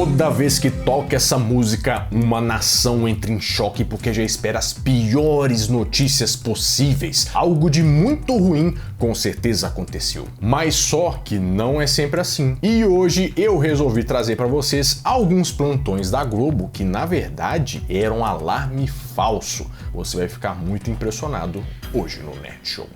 Toda vez que toca essa música, uma nação entra em choque porque já espera as piores notícias possíveis. Algo de muito ruim com certeza aconteceu. Mas só que não é sempre assim. E hoje eu resolvi trazer para vocês alguns plantões da Globo que na verdade eram um alarme falso. Você vai ficar muito impressionado hoje no Nerd Show.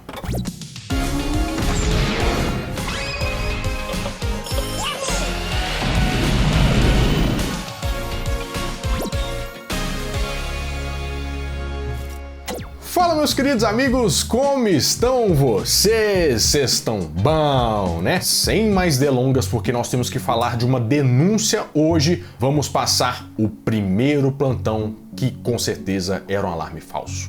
Fala, meus queridos amigos, como estão vocês? Vocês estão bom, né? Sem mais delongas, porque nós temos que falar de uma denúncia hoje, vamos passar o primeiro plantão que com certeza era um alarme falso.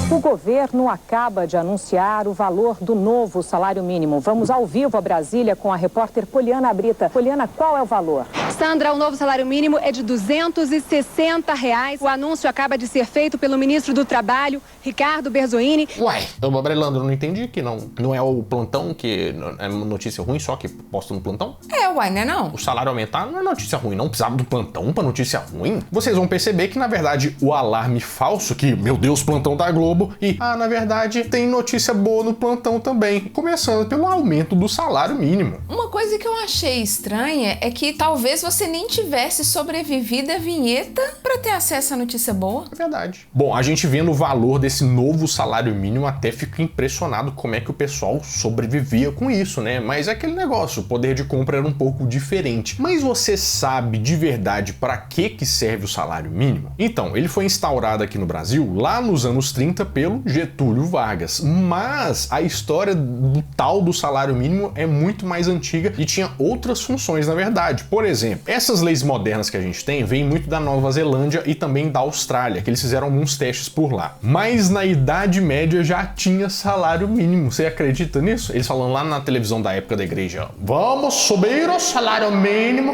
O governo acaba de anunciar o valor do novo salário mínimo. Vamos ao vivo a Brasília com a repórter Poliana Brita. Poliana, qual é o valor? Sandra, o novo salário mínimo é de R$ 260. O anúncio acaba de ser feito pelo ministro do Trabalho, Ricardo Berzolini. Uai, Leandro, não entendi que não é o plantão que é notícia ruim, só que posta no plantão? Uai, né não? O salário aumentar não é notícia ruim, não precisava do plantão pra notícia ruim. Vocês vão perceber que, na verdade, o alarme falso, que, meu Deus, plantão da Globo, na verdade, tem notícia boa no plantão também, começando pelo aumento do salário mínimo. Uma coisa que eu achei estranha é que talvez você nem tivesse sobrevivido à vinheta pra ter acesso à notícia boa. É verdade. Bom, a gente vendo o valor desse novo salário mínimo até fica impressionado como é que o pessoal sobrevivia com isso, né? Mas é aquele negócio, o poder de compra era um pouco diferente. Mas você sabe de verdade pra que serve o salário mínimo? Então, ele foi instaurado aqui no Brasil lá nos anos 30 pelo Getúlio Vargas, mas a história do tal do salário mínimo é muito mais antiga e tinha outras funções, na verdade. Por exemplo, essas leis modernas que a gente tem vêm muito da Nova Zelândia e também da Austrália, que eles fizeram alguns testes por lá. Mas na Idade Média já tinha salário mínimo, você acredita nisso? Eles falando lá na televisão da época da igreja, vamos subir o salário mínimo.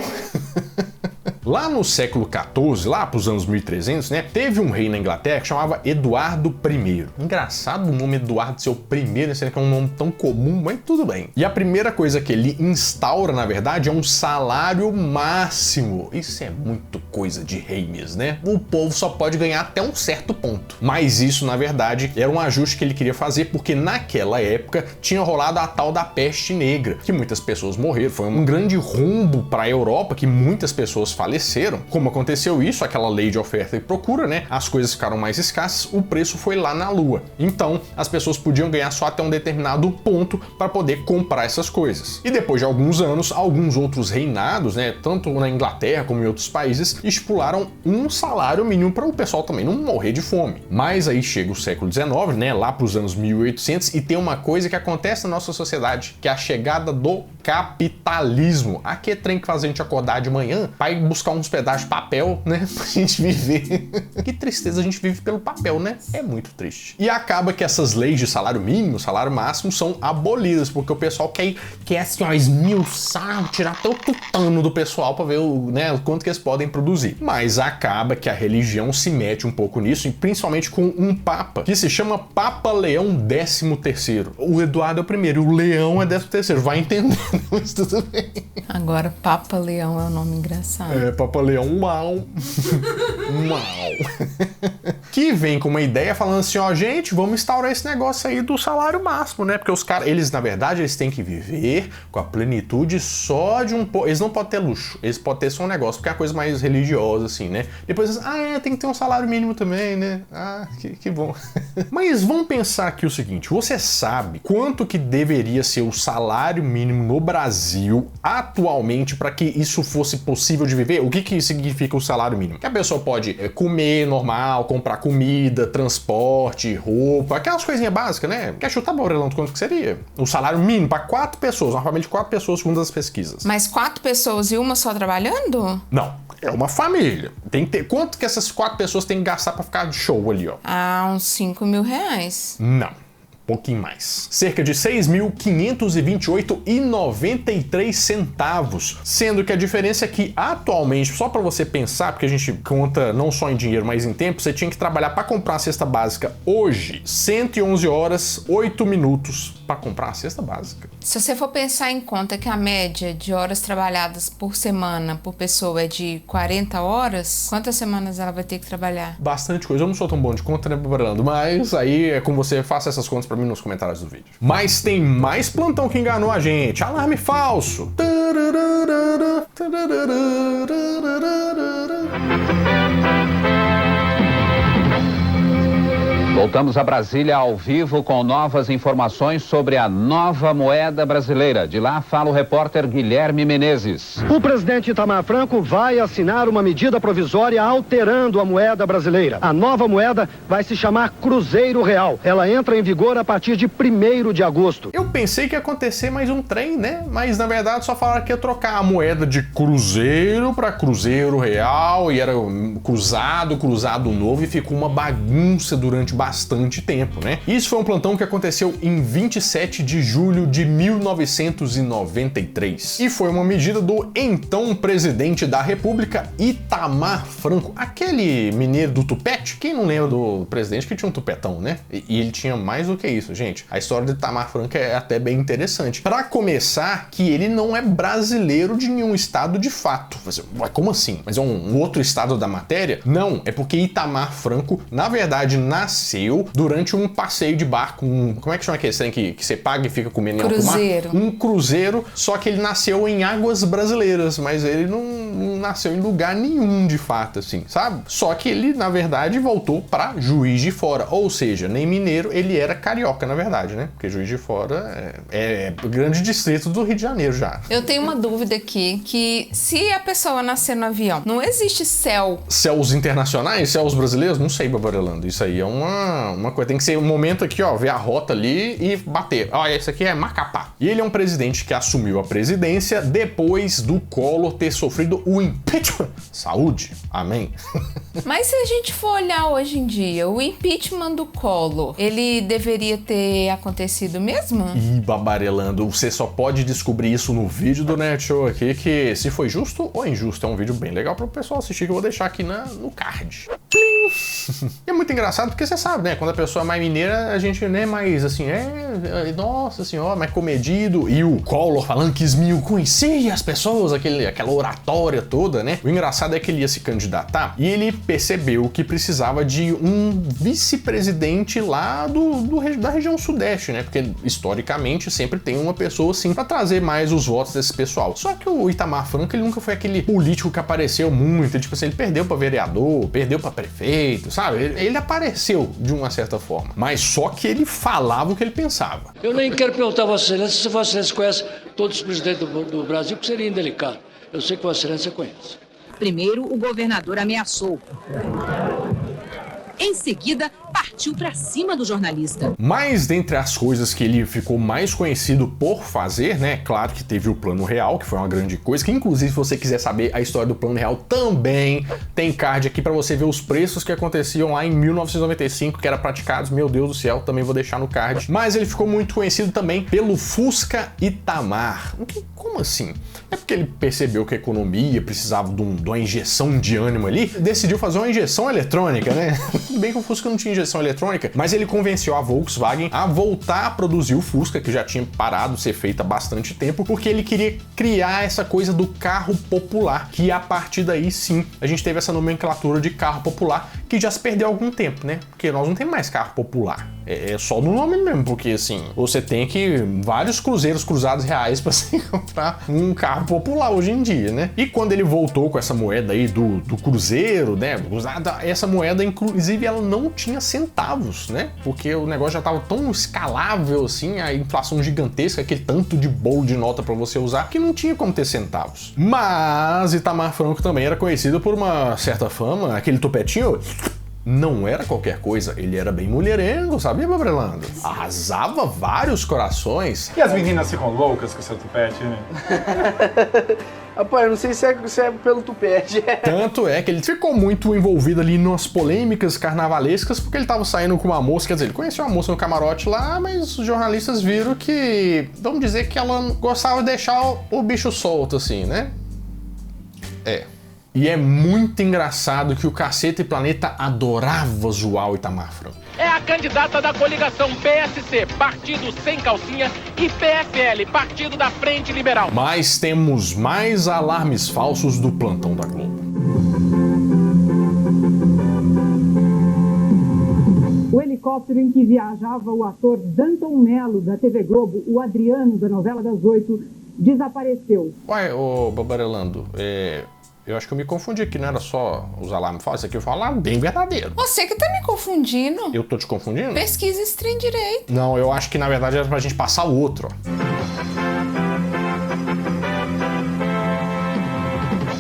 Lá no século XIV, lá para os anos 1300, né, teve um rei na Inglaterra que chamava Eduardo I. Engraçado o nome Eduardo ser o primeiro, sendo que é um nome tão comum, mas tudo bem. E a primeira coisa que ele instaura, na verdade, é um salário máximo. Isso é muito coisa de rei mesmo, né? O povo só pode ganhar até um certo ponto. Mas isso, na verdade, era um ajuste que ele queria fazer porque naquela época tinha rolado a tal da peste negra, que muitas pessoas morreram. Foi um grande rombo para a Europa, que muitas pessoas faleceram. Como aconteceu isso, aquela lei de oferta e procura, né? As coisas ficaram mais escassas, o preço foi lá na lua. Então, as pessoas podiam ganhar só até um determinado ponto para poder comprar essas coisas. E depois de alguns anos, alguns outros reinados, né, tanto na Inglaterra como em outros países, estipularam um salário mínimo para o pessoal também não morrer de fome. Mas aí chega o século XIX, né, lá para os anos 1800, e tem uma coisa que acontece na nossa sociedade, que é a chegada do capitalismo. Aquele trem que faz a gente acordar de manhã, vai buscar uns pedaços de papel, né, pra gente viver. Que tristeza, a gente vive pelo papel, né? É muito triste. E acaba que essas leis de salário mínimo, salário máximo são abolidas, porque o pessoal quer assim, ó, esmiuçar, tirar até o tutano do pessoal pra ver o quanto que eles podem produzir. Mas acaba que a religião se mete um pouco nisso, e principalmente com um papa, que se chama Papa Leão XIII. O Eduardo é o primeiro, o Leão é 13º, vai entender, mas tudo bem. Agora, Papa Leão é um nome engraçado. Papa Leão, uau. Que vem com uma ideia falando assim, ó, gente, vamos instaurar esse negócio aí do salário máximo, né? Porque os caras, eles, na verdade, eles têm que viver com a plenitude só de um pouco. Eles não podem ter luxo, eles podem ter só um negócio, porque é a coisa mais religiosa, assim, né? Depois, tem que ter um salário mínimo também, né? Que bom. Mas vamos pensar aqui o seguinte, você sabe quanto que deveria ser o salário mínimo no Brasil atualmente para que isso fosse possível de viver? O que significa o salário mínimo? Que a pessoa pode comer normal, comprar comida, transporte, roupa, aquelas coisinhas básicas, né? Quer chutar, Maurelão, quanto que seria? O salário mínimo para 4 pessoas, uma família de 4 pessoas, segundo as pesquisas. Mas 4 pessoas e uma só trabalhando? Não, é uma família. Tem que ter... Quanto que essas 4 pessoas têm que gastar para ficar de show ali, ó? Uns R$5.000. Não. Pouquinho mais. Cerca de 6.528,93 sendo que a diferença é que atualmente, só para você pensar, porque a gente conta não só em dinheiro, mas em tempo, você tinha que trabalhar para comprar a cesta básica hoje, 111 horas, 8 minutos para comprar a cesta básica. Se você for pensar em conta que a média de horas trabalhadas por semana por pessoa é de 40 horas, quantas semanas ela vai ter que trabalhar? Bastante coisa. Eu não sou tão bom de conta, né, Brando? Mas aí é com você, faça essas contas para mim nos comentários do vídeo. Mas tem mais plantão que enganou a gente. Alarme falso. Voltamos a Brasília ao vivo com novas informações sobre a nova moeda brasileira. De lá fala o repórter Guilherme Menezes. O presidente Itamar Franco vai assinar uma medida provisória alterando a moeda brasileira. A nova moeda vai se chamar Cruzeiro Real. Ela entra em vigor a partir de 1º de agosto. Eu pensei que ia acontecer mais um trem, né? Mas na verdade só falaram que ia trocar a moeda de Cruzeiro para Cruzeiro Real e era cruzado novo e ficou uma bagunça durante bastante tempo, né? Isso foi um plantão que aconteceu em 27 de julho de 1993. E foi uma medida do então presidente da República, Itamar Franco. Aquele mineiro do tupete? Quem não lembra do presidente que tinha um tupetão, né? E ele tinha mais do que isso, gente. A história do Itamar Franco é até bem interessante. Para começar, que ele não é brasileiro de nenhum estado de fato. Como assim? Mas é um outro estado da matéria? Não, é porque Itamar Franco, na verdade, nasceu durante um passeio de barco, como é que chama aquele trem que você paga e fica comendo em alto mar? Um cruzeiro, só que ele nasceu em águas brasileiras, mas ele não nasceu em lugar nenhum de fato, assim, sabe? Só que ele, na verdade, voltou pra Juiz de Fora, ou seja, nem mineiro, ele era carioca, na verdade, né? Porque Juiz de Fora é o grande distrito do Rio de Janeiro já. Eu tenho uma dúvida aqui, que se a pessoa nascer no avião, não existe céu. Céus internacionais? Céus brasileiros? Não sei, Babarelando. Isso aí é uma coisa, tem que ser um momento aqui, ó, ver a rota ali e bater. Ó, esse aqui é Macapá. E ele é um presidente que assumiu a presidência depois do Collor ter sofrido o impeachment. Saúde. Amém. Mas se a gente for olhar hoje em dia, o impeachment do Collor, ele deveria ter acontecido mesmo? Ih, Babarelando, você só pode descobrir isso no vídeo do Nerd Show aqui, que se foi justo ou injusto. É um vídeo bem legal para o pessoal assistir, que eu vou deixar aqui no card. É muito engraçado porque você sabe, né? Quando a pessoa é mais mineira, a gente não é mais assim, nossa senhora, mais comedido. E o Collor falando que conhecia as pessoas, aquela oratória toda, né? O engraçado é que ele ia se candidatar e ele percebeu que precisava de um vice-presidente lá da região sudeste, né? Porque historicamente sempre tem uma pessoa assim pra trazer mais os votos desse pessoal. Só que o Itamar Franco, ele nunca foi aquele político que apareceu muito, tipo assim, ele perdeu pra vereador, perdeu pra prefeito, sabe? Ele apareceu de uma certa forma, mas só que ele falava o que ele pensava. Eu nem quero perguntar a Vossa Excelência se Vossa Excelência conhece todos os presidentes do Brasil, porque seria indelicado. Eu sei que Vossa Excelência conhece. Primeiro, o governador ameaçou. Em seguida, partiu para cima do jornalista. Mas dentre as coisas que ele ficou mais conhecido por fazer, né? Claro que teve o Plano Real, que foi uma grande coisa, que inclusive se você quiser saber a história do Plano Real, também tem card aqui para você ver os preços que aconteciam lá em 1995, que eram praticados, meu Deus do céu, também vou deixar no card. Mas ele ficou muito conhecido também pelo Fusca Itamar. Como assim? É porque ele percebeu que a economia precisava de uma injeção de ânimo ali, decidiu fazer uma injeção eletrônica, né? Tudo bem que o Fusca não tinha injeção eletrônica, mas ele convenceu a Volkswagen a voltar a produzir o Fusca, que já tinha parado de ser feito há bastante tempo, porque ele queria criar essa coisa do carro popular, que a partir daí sim, a gente teve essa nomenclatura de carro popular, que já se perdeu há algum tempo, né? Porque nós não temos mais carro popular. É só no nome mesmo, porque assim, você tem vários cruzeiros cruzados reais para você comprar um carro popular hoje em dia, né? E quando ele voltou com essa moeda aí do cruzeiro, né? Essa moeda, inclusive, ela não tinha centavos, né? Porque o negócio já estava tão escalável assim, a inflação gigantesca, aquele tanto de bolo de nota para você usar, que não tinha como ter centavos. Mas Itamar Franco também era conhecido por uma certa fama, aquele topetinho. Não era qualquer coisa, ele era bem mulherengo, sabia, Babrelando? Arrasava vários corações. E as meninas ficam loucas com o seu tupete, né? Rapaz, eu não sei se é pelo tupete. Tanto é que ele ficou muito envolvido ali nas polêmicas carnavalescas, porque ele tava saindo com uma moça, quer dizer, ele conheceu uma moça no camarote lá, mas os jornalistas viram que, vamos dizer que ela gostava de deixar o bicho solto, assim, né? E é muito engraçado que o Caceta e Planeta adorava zoar o Itamar Franco. É a candidata da coligação PSC, Partido Sem Calcinha, e PFL, Partido da Frente Liberal. Mas temos mais alarmes falsos do plantão da Globo. O helicóptero em que viajava o ator Danton Mello, da TV Globo, o Adriano, da novela das 8, desapareceu. Ué, ô Babarelando, eu acho que eu me confundi aqui, não era só os alarmes falsos, isso aqui foi um alarme bem verdadeiro. Você que tá me confundindo. Eu tô te confundindo? Pesquisa esse trem direito. Não, eu acho que na verdade era pra gente passar o outro, ó.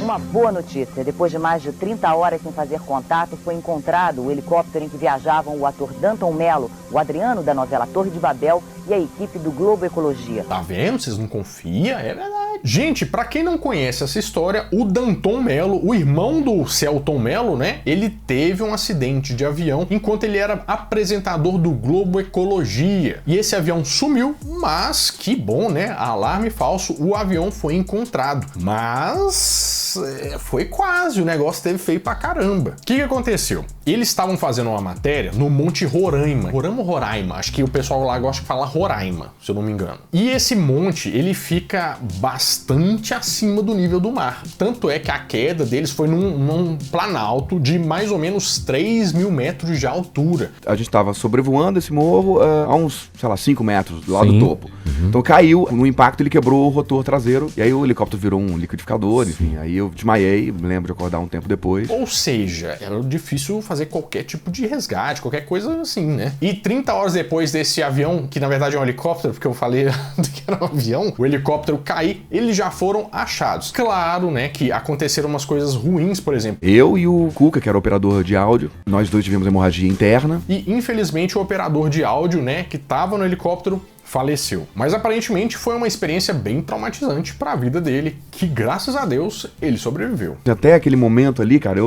Uma boa notícia. Depois de mais de 30 horas sem fazer contato, foi encontrado o helicóptero em que viajavam o ator Danton Mello, o Adriano da novela Torre de Babel e a equipe do Globo Ecologia. Tá vendo? Vocês não confiam? É verdade. Gente, pra quem não conhece essa história, o Danton Mello, o irmão do Celton Mello, né? Ele teve um acidente de avião enquanto ele era apresentador do Globo Ecologia. E esse avião sumiu, mas que bom, né? Alarme falso, o avião foi encontrado. Mas foi quase, o negócio teve feio pra caramba. O que aconteceu? Eles estavam fazendo uma matéria no Monte Roraima. Roraima? Acho que o pessoal lá gosta de falar Roraima, se eu não me engano. E esse monte, ele fica bastante acima do nível do mar. Tanto é que a queda deles foi num planalto de mais ou menos 3.000 metros de altura. A gente estava sobrevoando esse morro a uns, sei lá, 5 metros lá do topo. Então caiu, no impacto ele quebrou o rotor traseiro, e aí o helicóptero virou um liquidificador, enfim. Aí eu desmaiei, me lembro de acordar um tempo depois. Ou seja, era difícil fazer qualquer tipo de resgate, qualquer coisa assim, né? E 30 horas depois desse avião, que na verdade é um helicóptero, porque eu falei que era um avião, o helicóptero cair, eles já foram achados. Claro, né, que aconteceram umas coisas ruins, por exemplo. Eu e o Cuca, que era operador de áudio, nós dois tivemos hemorragia interna. E infelizmente o operador de áudio, né, que tava no helicóptero, faleceu. Mas aparentemente foi uma experiência bem traumatizante para a vida dele, que graças a Deus ele sobreviveu. Até aquele momento ali, cara,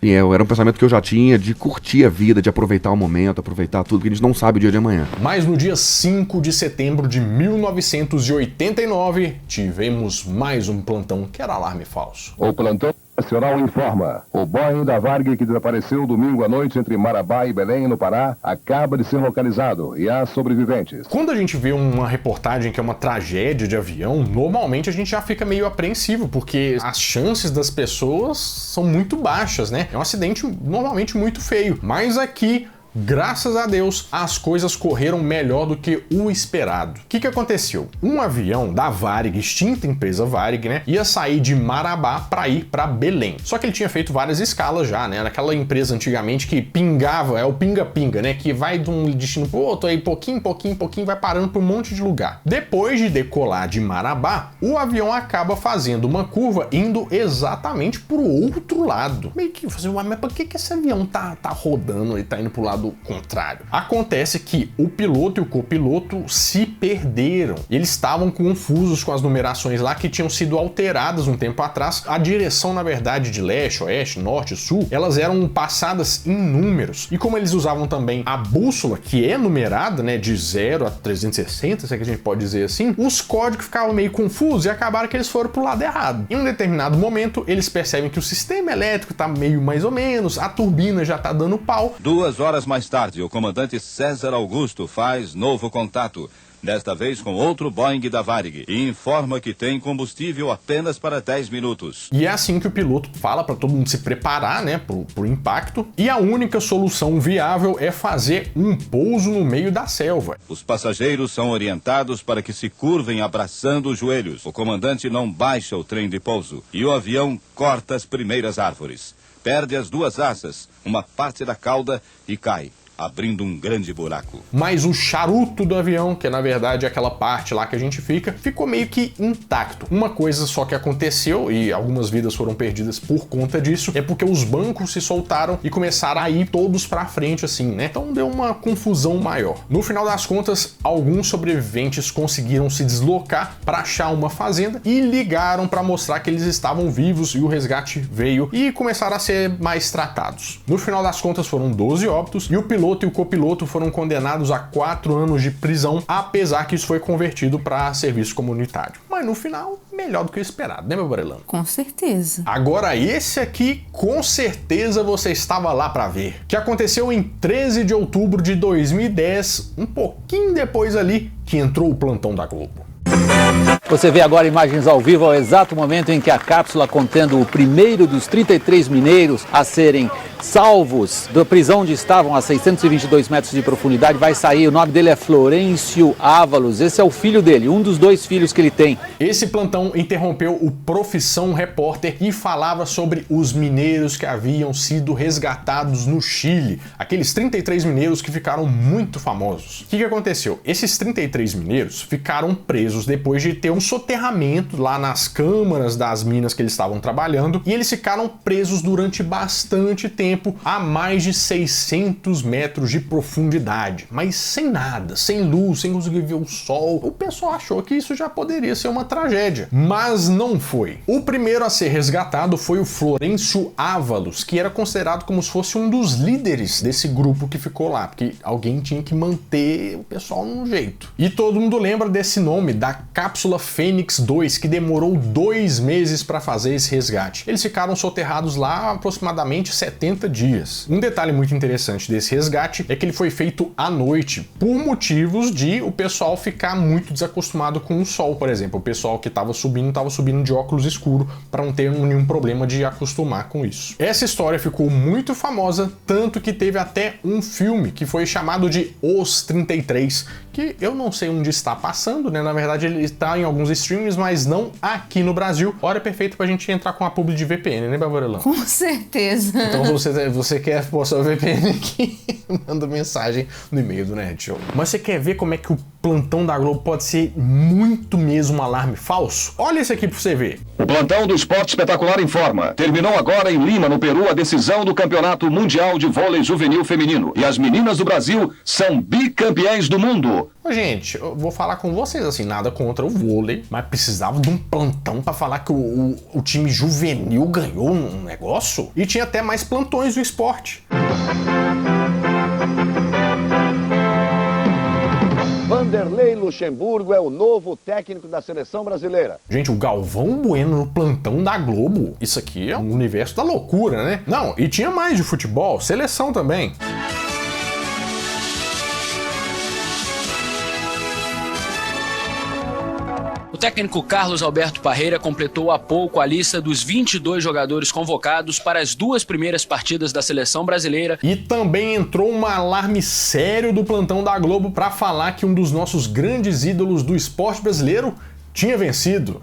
era um pensamento que eu já tinha de curtir a vida, de aproveitar o momento, aproveitar tudo, que a gente não sabe o dia de amanhã. Mas no dia 5 de setembro de 1989, tivemos mais um plantão que era alarme falso. O plantão nacional informa. O Boeing da Varig, que desapareceu domingo à noite entre Marabá e Belém, no Pará, acaba de ser localizado e há sobreviventes. Quando a gente vê uma reportagem que é uma tragédia de avião, normalmente a gente já fica meio apreensivo, porque as chances das pessoas são muito baixas, né? É um acidente normalmente muito feio. Mas aqui, graças a Deus, as coisas correram melhor do que o esperado. O que aconteceu? Um avião da Varig, extinta empresa Varig, né, ia sair de Marabá para ir para Belém. Só que ele tinha feito várias escalas já, né, naquela empresa antigamente que pingava, é o pinga-pinga, né, que vai de um destino pro outro, aí pouquinho, vai parando por um monte de lugar. Depois de decolar de Marabá, o avião acaba fazendo uma curva indo exatamente pro outro lado. Meio que, mas por que esse avião tá rodando e tá indo pro lado contrário? Acontece que o piloto e o copiloto se perderam. Eles estavam confusos com as numerações lá que tinham sido alteradas um tempo atrás. A direção, na verdade, de leste, oeste, norte, sul, elas eram passadas em números. E como eles usavam também a bússola, que é numerada, né, de 0 a 360, se é que a gente pode dizer assim, os códigos ficavam meio confusos e acabaram que eles foram pro lado errado. Em um determinado momento, eles percebem que o sistema elétrico tá meio mais ou menos, a turbina já tá dando pau. 2 horas mais tarde, o comandante César Augusto faz novo contato, desta vez com outro Boeing da Varig, e informa que tem combustível apenas para 10 minutos. E é assim que o piloto fala para todo mundo se preparar, né, pro impacto, e a única solução viável é fazer um pouso no meio da selva. Os passageiros são orientados para que se curvem abraçando os joelhos. O comandante não baixa o trem de pouso, e o avião corta as primeiras árvores. Perde as 2 asas, uma parte da cauda e cai, abrindo um grande buraco. Mas o charuto do avião, que é na verdade aquela parte lá que a gente fica, ficou meio que intacto. Uma coisa só que aconteceu, e algumas vidas foram perdidas por conta disso, é porque os bancos se soltaram e começaram a ir todos pra frente assim, né? Então deu uma confusão maior. No final das contas, alguns sobreviventes conseguiram se deslocar para achar uma fazenda e ligaram para mostrar que eles estavam vivos e o resgate veio e começaram a ser mais tratados. No final das contas foram 12 óbitos e o piloto e o copiloto foram condenados a 4 anos de prisão, apesar que isso foi convertido para serviço comunitário. mas no final, melhor do que o esperado, né, meu Varelão? Com certeza. Agora, esse aqui, com certeza você estava lá para ver. Que aconteceu em 13 de outubro de 2010, um pouquinho depois ali que entrou o plantão da Globo. Você vê agora imagens ao vivo ao exato momento em que a cápsula contendo o primeiro dos 33 mineiros a serem salvos da prisão onde estavam a 622 metros de profundidade vai sair. O nome dele é Florencio Ávalos. Esse é o filho dele, um dos 2 filhos que ele tem. Esse plantão interrompeu o Profissão Repórter e falava sobre os mineiros que haviam sido resgatados no Chile. Aqueles 33 mineiros que ficaram muito famosos. O que aconteceu? Esses 33 mineiros ficaram presos depois de ter um soterramento lá nas câmaras das minas que eles estavam trabalhando, e eles ficaram presos durante bastante tempo a mais de 600 metros de profundidade, mas sem nada, sem luz, sem conseguir ver o sol. O pessoal achou que isso já poderia ser uma tragédia, mas não foi. O primeiro a ser resgatado foi o Florencio Ávalos, que era considerado como se fosse um dos líderes desse grupo que ficou lá, porque alguém tinha que manter o pessoal num jeito. E todo mundo lembra desse nome, da cápsula Fênix 2, que demorou 2 meses para fazer esse resgate. Eles ficaram soterrados lá aproximadamente 70 dias. Um detalhe muito interessante desse resgate é que ele foi feito à noite, por motivos de o pessoal ficar muito desacostumado com o sol, por exemplo. O pessoal que estava subindo de óculos escuros para não ter nenhum problema de acostumar com isso. Essa história ficou muito famosa, tanto que teve até um filme que foi chamado de Os 33, que eu não sei onde está passando, né? Na verdade ele está em alguns streams, mas não aqui no Brasil. Hora perfeita pra gente entrar com a publi de VPN, né, Bavarelão? Com certeza. Então você quer pôr sua VPN aqui, manda mensagem no e-mail do Nerd Show. Mas você quer ver como é que o plantão da Globo pode ser muito mesmo um alarme falso? Olha esse aqui pra você ver. O plantão do Esporte Espetacular informa. Terminou agora em Lima, no Peru, a decisão do Campeonato Mundial de Vôlei Juvenil Feminino. E as meninas do Brasil são bicampeãs do mundo. Ô, gente, eu vou falar com vocês assim, nada contra o vôlei, mas precisava de um plantão pra falar que o time juvenil ganhou um negócio? E tinha até mais plantões do esporte. Vanderlei Luxemburgo é o novo técnico da seleção brasileira. Gente, o Galvão Bueno no plantão da Globo. Isso aqui é um universo da loucura, né? Não, e tinha mais de futebol, seleção também. O técnico Carlos Alberto Parreira completou há pouco a lista dos 22 jogadores convocados para as 2 primeiras partidas da seleção brasileira. E também entrou um alarme sério do plantão da Globo para falar que um dos nossos grandes ídolos do esporte brasileiro tinha vencido.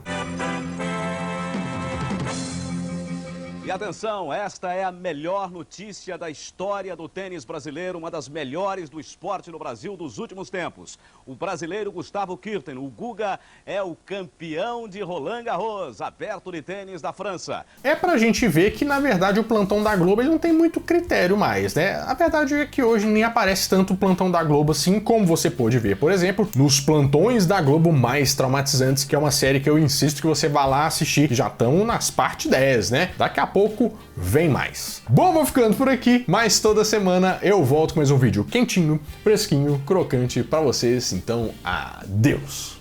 E atenção, esta é a melhor notícia da história do tênis brasileiro, uma das melhores do esporte no Brasil dos últimos tempos. O brasileiro Gustavo Kuerten, o Guga, é o campeão de Roland Garros, aberto de tênis da França. É pra gente ver que, na verdade, o plantão da Globo ele não tem muito critério mais, né? A verdade é que hoje nem aparece tanto o plantão da Globo assim, como você pôde ver, por exemplo, nos plantões da Globo mais traumatizantes, que é uma série que eu insisto que você vá lá assistir, que já estão nas partes 10, né? Daqui a pouco vem mais. Bom, vou ficando por aqui, mas toda semana eu volto com mais um vídeo quentinho, fresquinho, crocante pra vocês, então adeus!